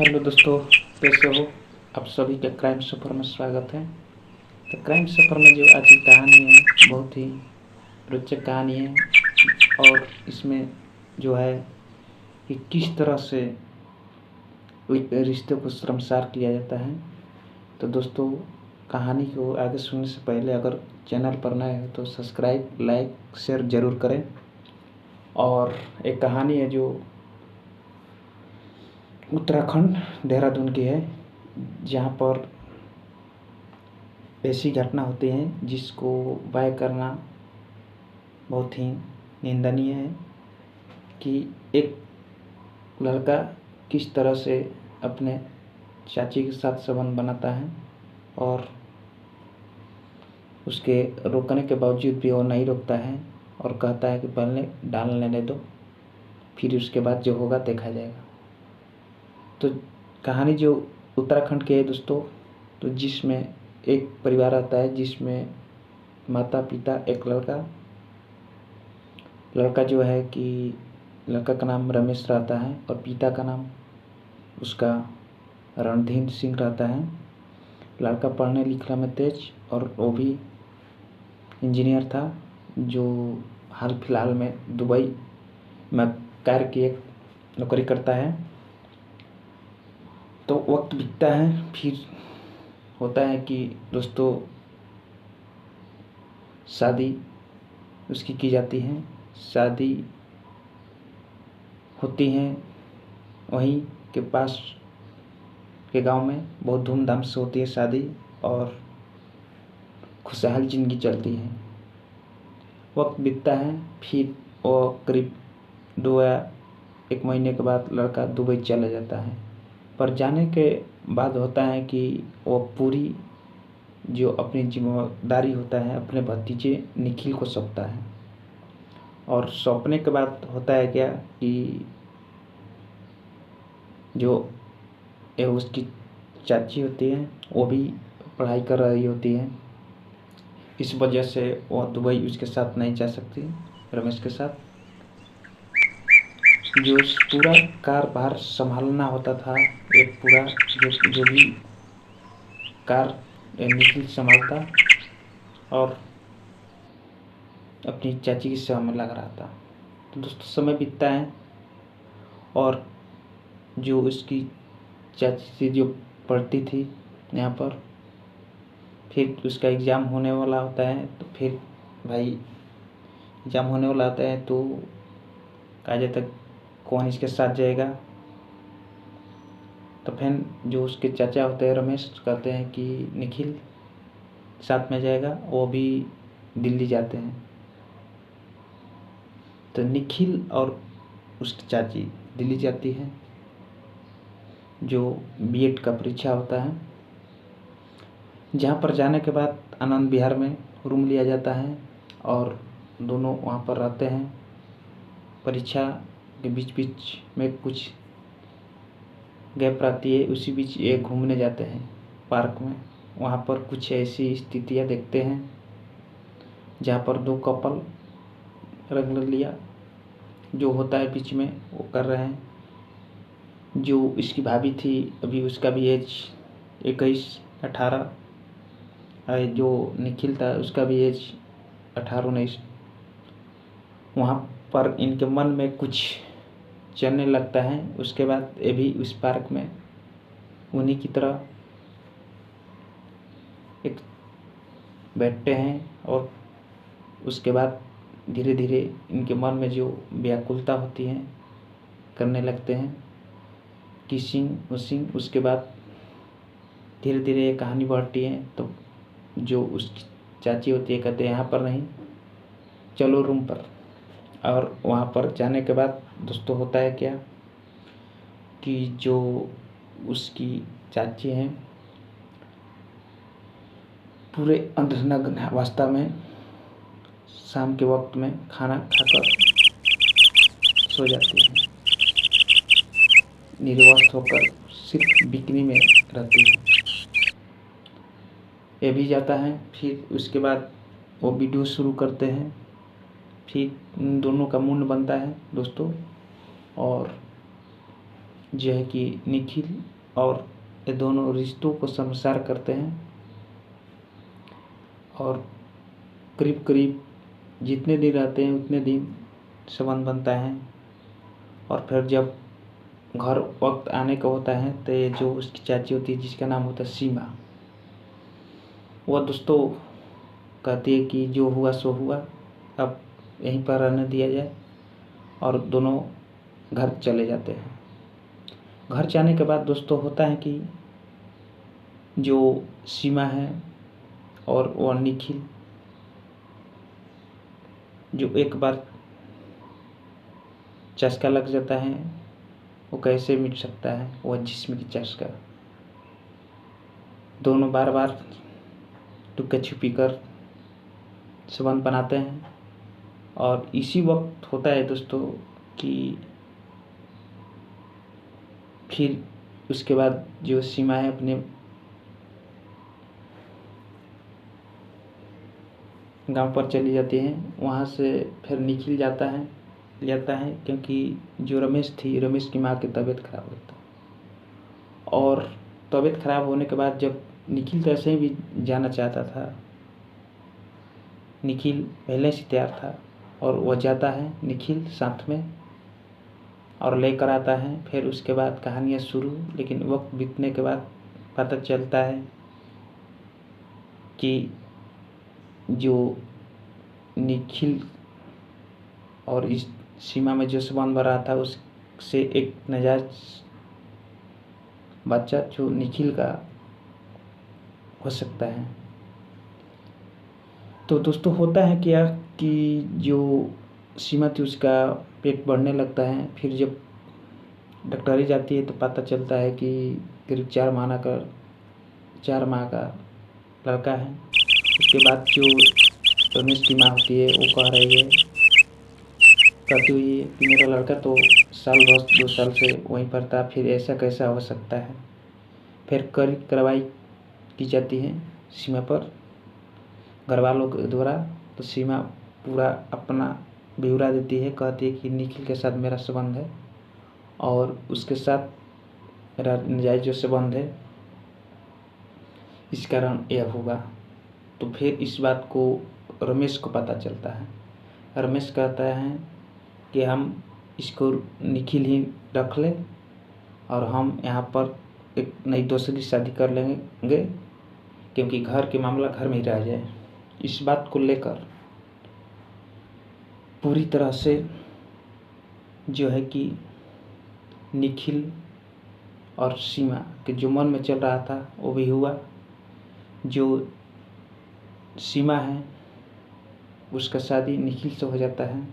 Hello दोस्तों, कैसे हो? आप सभी का क्राइम सफ़र में स्वागत है। तो क्राइम सफ़र में जो आज की कहानी है, बहुत ही रोचक कहानी है। और इसमें जो है कि किस तरह से एक रिश्ते को शर्मसार किया जाता है। तो दोस्तों, कहानी को आगे सुनने से पहले अगर चैनल पर नए हो तो सब्सक्राइब, लाइक, शेयर ज़रूर करें। और एक कहानी है जो उत्तराखंड देहरादून की है, जहाँ पर ऐसी घटना होती है जिसको बयां करना बहुत ही निंदनीय है कि एक लड़का किस तरह से अपने चाची के साथ संबंध बनाता है और उसके रोकने के बावजूद भी वो नहीं रोकता है और कहता है कि पहले डाल लेने दो, फिर उसके बाद जो होगा देखा जाएगा। तो कहानी जो उत्तराखंड की है दोस्तों, तो जिसमें एक परिवार आता है जिसमें माता पिता, एक लड़का जो है कि लड़का का नाम रमेश रहता है और पिता का नाम उसका रणधीर सिंह रहता है। लड़का पढ़ने लिखने में तेज और वो भी इंजीनियर था, जो हाल फिलहाल में दुबई में कार की एक नौकरी करता है। तो वक्त बीतता है, फिर होता है कि दोस्तों शादी उसकी की जाती है। शादी होती है वहीं के पास के गांव में, बहुत धूमधाम से होती है शादी और खुशहाल ज़िंदगी चलती है। वक्त बीतता है, फिर वो करीब 2 या 1 महीने के बाद लड़का दुबई चला जाता है। पर जाने के बाद होता है कि वो पूरी जो अपनी जिम्मेदारी होता है अपने भतीजे निखिल को सौंपता है। और सौंपने के बाद होता है क्या कि जो उसकी चाची होती है वो भी पढ़ाई कर रही होती है। इस वजह से वो दुबई उसके साथ नहीं जा सकती, रमेश के साथ। जो पूरा कारभार संभालना होता था, एक पूरा जो भी कार निखिल संभालता और अपनी चाची की सेवा में लग रहा था। तो दोस्तों समय बीतता है और जो उसकी चाची से जो पढ़ती थी यहाँ पर, फिर उसका एग्ज़ाम होने वाला होता है। तो फिर भाई एग्ज़ाम होने वाला होता है तो कहा जाता है कौन इसके साथ जाएगा। तो फिर जो उसके चाचा होते हैं रमेश कहते हैं कि निखिल साथ में जाएगा। वो भी दिल्ली जाते हैं। तो निखिल और उसकी चाची दिल्ली जाती है, जो बीएड का परीक्षा होता है, जहाँ पर जाने के बाद आनंद विहार में रूम लिया जाता है और दोनों वहाँ पर रहते हैं। परीक्षा के बीच बीच में कुछ गैप रहती है, उसी बीच ये घूमने जाते हैं पार्क में। वहाँ पर कुछ ऐसी स्थितियाँ देखते हैं जहाँ पर 2 कपल रंग लिया जो होता है बीच में वो कर रहे हैं। जो इसकी भाभी थी अभी उसका भी एज 21-18 है, जो निखिल था उसका भी एज 18-19। वहाँ पर इनके मन में कुछ चलने लगता है। उसके बाद ये भी उस पार्क में उन्हीं की तरह एक बैठते हैं और उसके बाद धीरे धीरे इनके मन में जो व्याकुलता होती है करने लगते हैं, किसिंग उसिंग। उसके बाद धीरे धीरे ये कहानी बढ़ती है। तो जो उसकी चाची होती है कहते हैं यहाँ पर नहीं, चलो रूम पर। और वहाँ पर जाने के बाद दोस्तों होता है क्या कि जो उसकी चाची हैं पूरे अंधनग्न अवस्था में शाम के वक्त में खाना खाकर सो जाती है, निर्वस्त्र होकर सिर्फ बिकनी में रहती है। ये भी जाता है। फिर उसके बाद वो वीडियो शुरू करते हैं। फिर उन दोनों का मुंड बनता है दोस्तों और जो है कि निखिल और ये दोनों रिश्तों को संसार करते हैं और करीब करीब जितने दिन रहते हैं उतने दिन संबंध बनता है। और फिर जब घर वक्त आने का होता है तो ये जो उसकी चाची होती है जिसका नाम होता है सीमा, वह दोस्तों कहती है कि जो हुआ सो हुआ, अब यहीं पर रहने दिया जाए, और दोनों घर चले जाते हैं। घर जाने के बाद दोस्तों होता है कि जो सीमा है और वह निखिल, जो एक बार चस्का लग जाता है वो कैसे मिट सकता है, वह जिस्म की चस्का। दोनों बार बार लुका छुपी कर संबंध बनाते हैं। और इसी वक्त होता है दोस्तों कि फिर उसके बाद जो सीमा है अपने गांव पर चली जाती है। वहाँ से फिर निखिल जाता है क्योंकि जो रमेश की माँ की तबीयत खराब होता है। और तबीयत खराब होने के बाद जब निखिल तो ऐसे ही भी जाना चाहता था, निखिल पहले से तैयार था और वह जाता है निखिल साथ में और लेकर आता है। फिर उसके बाद कहानियाँ शुरू। लेकिन वक्त बीतने के बाद पता चलता है कि जो निखिल और इस सीमा में जो संबंध बन रहा था उससे एक नाजायज बच्चा जो निखिल का हो सकता है। तो दोस्तों होता है क्या कि जो सीमा थी उसका पेट बढ़ने लगता है। फिर जब डॉक्टरी जाती है तो पता चलता है कि करीब 4 माह का लड़का है। उसके बाद जो रमेश की माँ होती है वो कहती हुई है कि मेरा लड़का तो 2 साल से वहीं पर था, फिर ऐसा कैसा हो सकता है। फिर कार्रवाई की जाती है सीमा पर घर वालों के द्वारा। तो सीमा पूरा अपना ब्यौरा देती है, कहती है कि निखिल के साथ मेरा संबंध है और उसके साथ मेरा नाजायज जो संबंध है इस कारण यह होगा। तो फिर इस बात को रमेश को पता चलता है। रमेश कहता है कि हम इसको निखिल ही रख लें और हम यहाँ पर एक नई दूसरी शादी कर लेंगे, क्योंकि घर के मामला घर में ही रह जाए। इस बात को लेकर पूरी तरह से जो है कि निखिल और सीमा के जो मन में चल रहा था वो भी हुआ। जो सीमा है उसका शादी निखिल से हो जाता है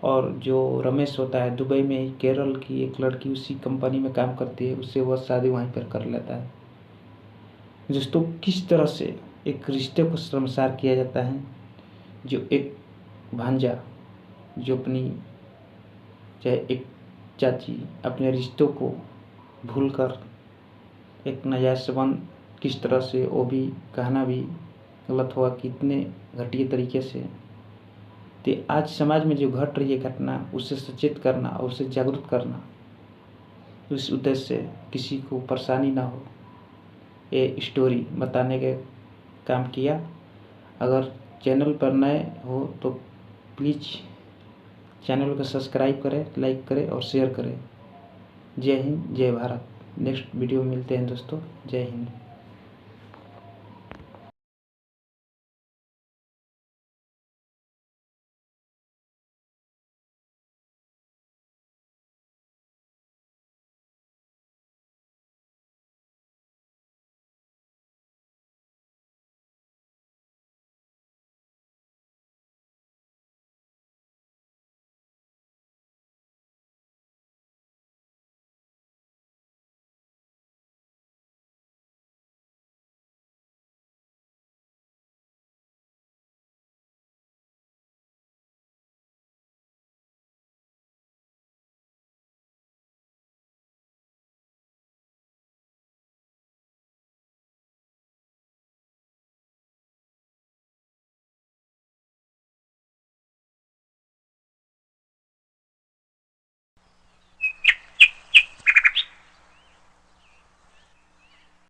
और जो रमेश होता है दुबई में ही केरल की एक लड़की उसी कंपनी में काम करती है, उससे वह शादी वहीं पर कर लेता है। दोस्तों किस तरह से एक रिश्ते को शर्मसार किया जाता है। जो एक भांजा जो अपनी चाहे एक चाची अपने रिश्तों को भूलकर एक नाजायज संबंध किस तरह से, वो भी कहना भी गलत हुआ कि इतने घटिया तरीके से। तो आज समाज में जो घट रही है घटना उससे सचेत करना और उससे जागरूक करना, उस उद्देश्य से किसी को परेशानी ना हो ये स्टोरी बताने के काम किया। अगर चैनल पर नए हो तो प्लीज़ चैनल को सब्सक्राइब करें, लाइक करें और शेयर करें। जय हिंद, जय भारत। नेक्स्ट वीडियो में मिलते हैं दोस्तों। जय हिंद।